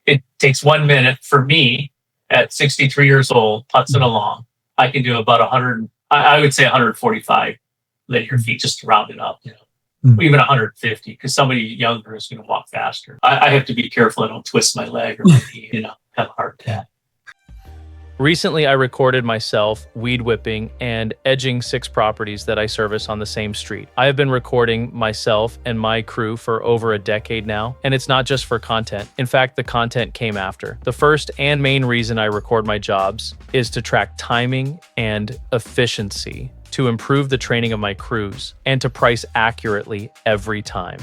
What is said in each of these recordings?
it takes 1 minute for me at 63 years old, putzing along. I can do about 100, I would say 145 linear feet, just to round it up, even 150, because somebody younger is going to walk faster. I have to be careful I don't twist my leg or my knee, have a heart attack. Recently, I recorded myself weed whipping and edging 6 properties that I service on the same street. I have been recording myself and my crew for over a decade now, and it's not just for content. In fact, the content came after. The first and main reason I record my jobs is to track timing and efficiency, to improve the training of my crews, and to price accurately every time.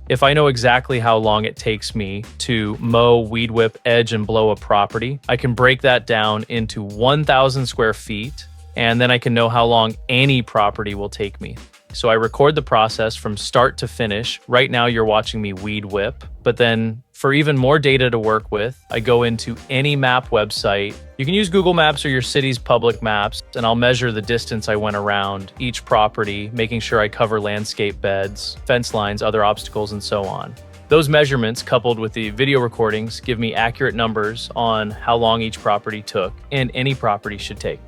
If I know exactly how long it takes me to mow, weed whip, edge, and blow a property, I can break that down into 1,000 square feet, and then I can know how long any property will take me. So I record the process from start to finish. Right now you're watching me weed whip, but then for even more data to work with, I go into any map website. You can use Google Maps or your city's public maps, and I'll measure the distance I went around each property, making sure I cover landscape beds, fence lines, other obstacles, and so on. Those measurements, coupled with the video recordings, give me accurate numbers on how long each property took and any property should take.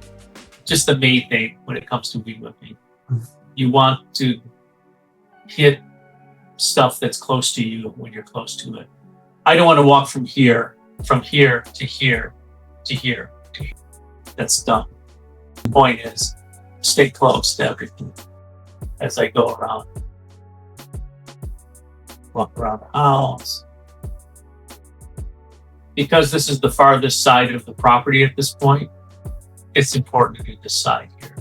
Just the main thing when it comes to weed whipping. You want to hit stuff that's close to you when you're close to it. I don't want to walk from here to here, to here, to here. That's dumb. The point is, stay close to everything as I go around. Walk around the house. Because this is the farthest side of the property at this point, it's important to do this side here.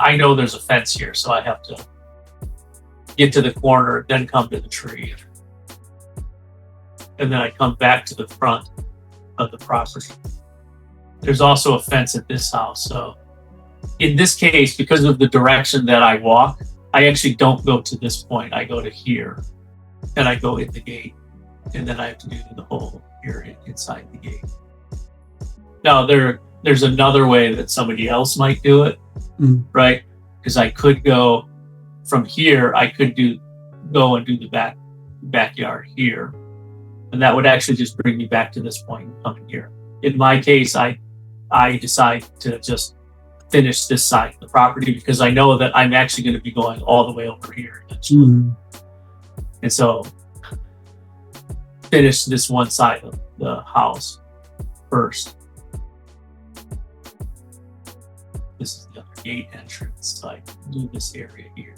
I know there's a fence here, so I have to get to the corner, then come to the tree. And then I come back to the front of the property. There's also a fence at this house. So in this case, because of the direction that I walk, I actually don't go to this point. I go to here, and I go in the gate. And then I have to do the whole area inside the gate. Now, there's another way that somebody else might do it, right? Because I could go from here, I could go and do the backyard here. And that would actually just bring me back to this point and come in here. In my case, I decide to just finish this side of the property because I know that I'm actually going to be going all the way over here eventually. And so finish this one side of the house first. This is the other gate entrance, so I can do this area here.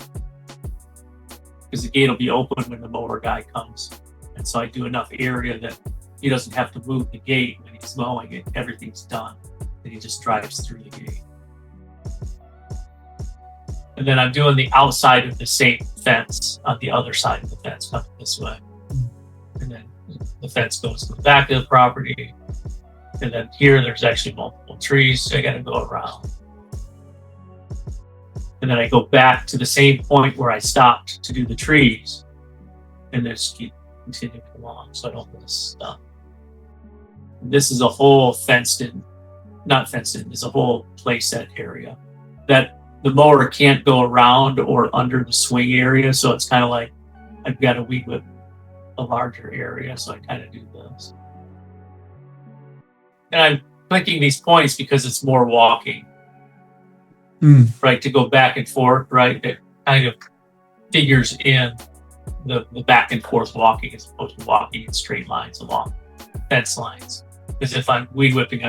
Because the gate will be open when the mower guy comes. And so I do enough area that he doesn't have to move the gate when he's mowing it. Everything's done. And he just drives through the gate. And then I'm doing the outside of the same fence on the other side of the fence, coming this way. And then the fence goes to the back of the property. And then here there's actually multiple trees, so I got to go around. And then I go back to the same point where I stopped to do the trees. And then just keep continuing along so I don't miss stuff. And this is a whole there's a whole playset area that the mower can't go around or under the swing area. So it's kind of like I've got to weed whip a larger area. So I kind of do this. And I'm clicking these points because it's more walking. Right, to go back and forth, right? It kind of figures in the back and forth walking as opposed to walking in straight lines along fence lines. Because if I'm weed whipping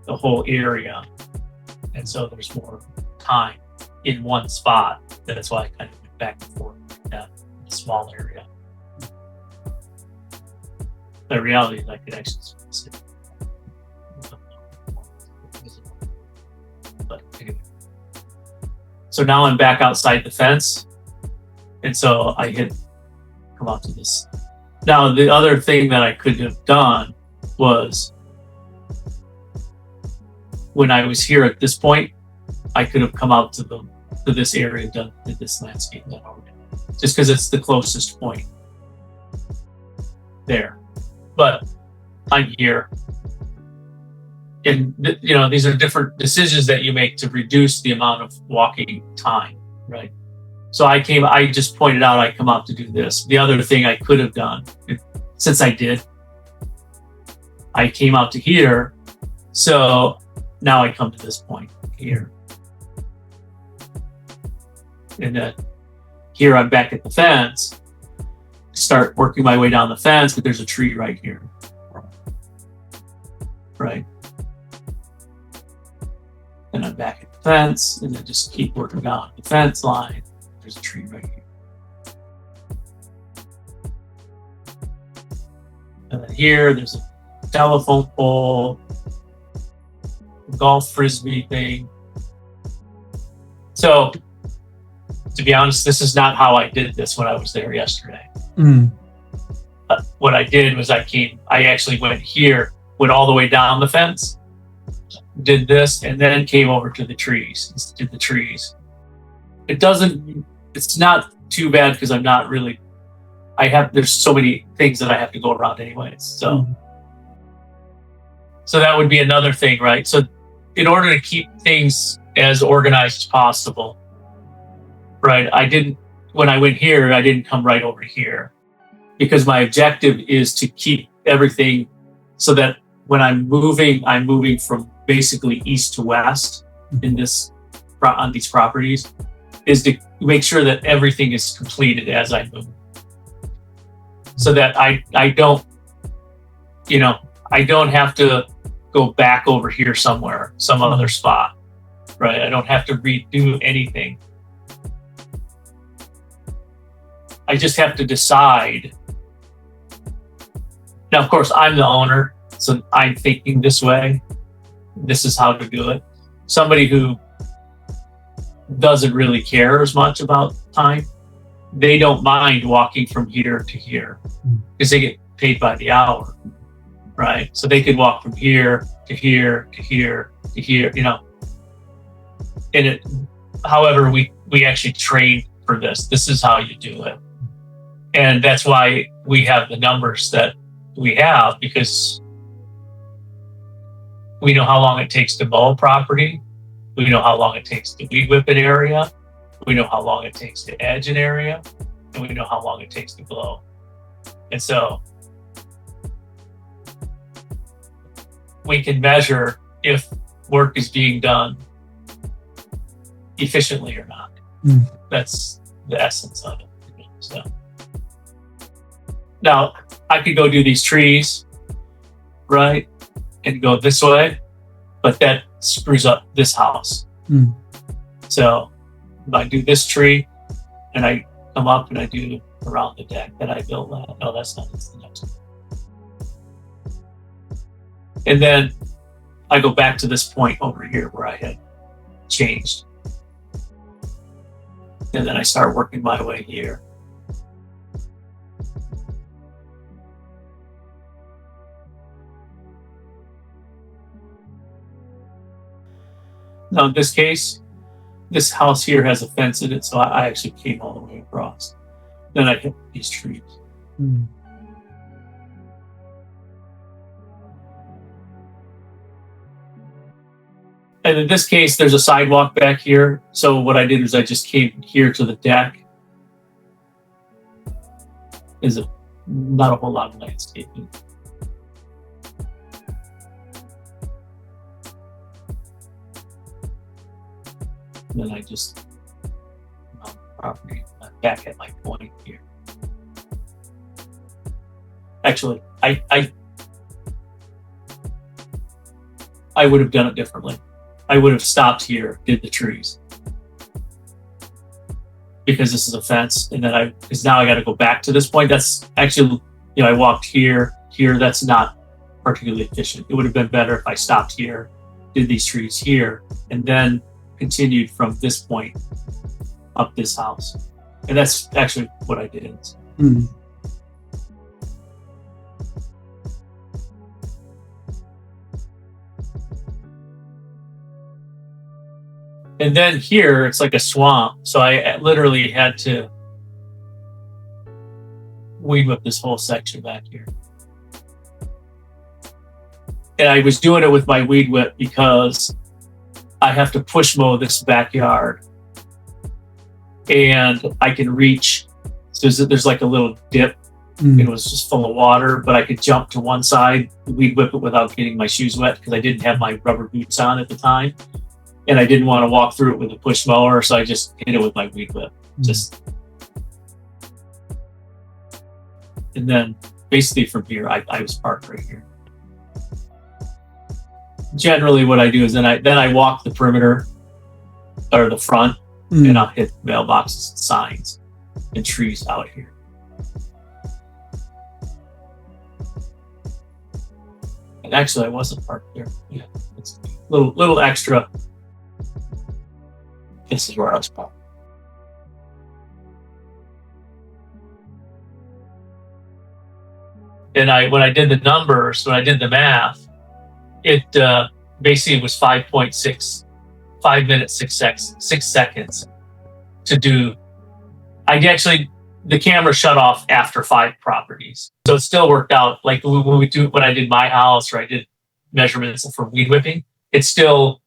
the whole area. And so there's more time in one spot. That's why I kind of went back and forth in a small area. The reality is I could actually sit. But anyway. So now I'm back outside the fence. And so I come out to this. Now, the other thing that I could have done was when I was here at this point, I could have come out to this area, did this landscape done already. Just because it's the closest point there. But I'm here. And these are different decisions that you make to reduce the amount of walking time, right? So I just pointed out I come out to do this. The other thing I could have done, since I did, I came out to here. So now I come to this point here. And then here I'm back at the fence, start working my way down the fence, but there's a tree right here. Right. And I'm back at the fence, and then just keep working down the fence line. There's a tree right here. And then here, there's a telephone pole, golf frisbee thing. So, to be honest, this is not how I did this when I was there yesterday. What I did was I actually went here, went all the way down the fence, did this, and then came over to the trees, did the trees. It's not too bad because I'm not really, there's so many things that I have to go around anyways. So that would be another thing, right? So in order to keep things as organized as possible, right? When I went here, I didn't come right over here because my objective is to keep everything so that when I'm moving from basically east to west on these properties, is to make sure that everything is completed as I move. So that I don't have to go back over here somewhere, some other spot, right? I don't have to redo anything. I just have to decide. Now, of course, I'm the owner, so I'm thinking this way. This is how to do it. Somebody who doesn't really care as much about time, they don't mind walking from here to here because they get paid by the hour, right? So they could walk from here to here to here to here, however, we actually train for this. This is how you do it. And that's why we have the numbers that we have, because we know how long it takes to mow a property. We know how long it takes to weed whip an area. We know how long it takes to edge an area. And we know how long it takes to blow. And so we can measure if work is being done efficiently or not. That's the essence of it. So now I could go do these trees, right? And go this way, but that screws up this house. So if I do this tree and I come up and I do around the deck that I built, no, that's not, it's the next one. And then I go back to this point over here where I had changed. And then I start working my way here. Now in this case, this house here has a fence in it, so I actually came all the way across. Then I hit these trees. And in this case, there's a sidewalk back here. So what I did was I just came here to the deck. There's not a whole lot of landscaping. And then I just property back at my point here. Actually, I would have done it differently. I would have stopped here, did the trees, because this is a fence, and then because now I got to go back to this point. That's actually, I walked here. That's not particularly efficient. It would have been better if I stopped here, did these trees here, and then continued from this point up this house. And that's actually what I did. And then here, it's like a swamp. So I literally had to weed whip this whole section back here. And I was doing it with my weed whip because I have to push mow this backyard. And I can reach, so there's like a little dip It was just full of water, but I could jump to one side, weed whip it without getting my shoes wet because I didn't have my rubber boots on at the time. And I didn't want to walk through it with a push mower, so I just hit it with my weed whip. And then basically from here, I was parked right here. Generally what I do is then I walk the perimeter or the front and I'll hit mailboxes and signs and trees out here. And actually I wasn't parked there. Yeah, it's a little extra. This is where I was parked. And when I did the numbers, when I did the math, it basically was 5 minutes, 6 seconds to do. The camera shut off after 5 properties. So it still worked out. Like when I did my house or I did measurements for weed whipping, it's still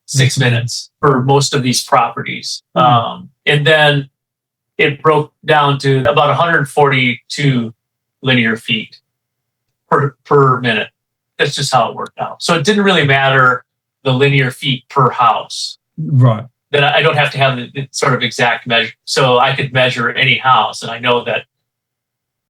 6 minutes for most of these properties. And then it broke down to about 142 linear feet per minute. That's just how it worked out. So it didn't really matter the linear feet per house. Right. Then I don't have to have the sort of exact measure. So I could measure any house, and I know that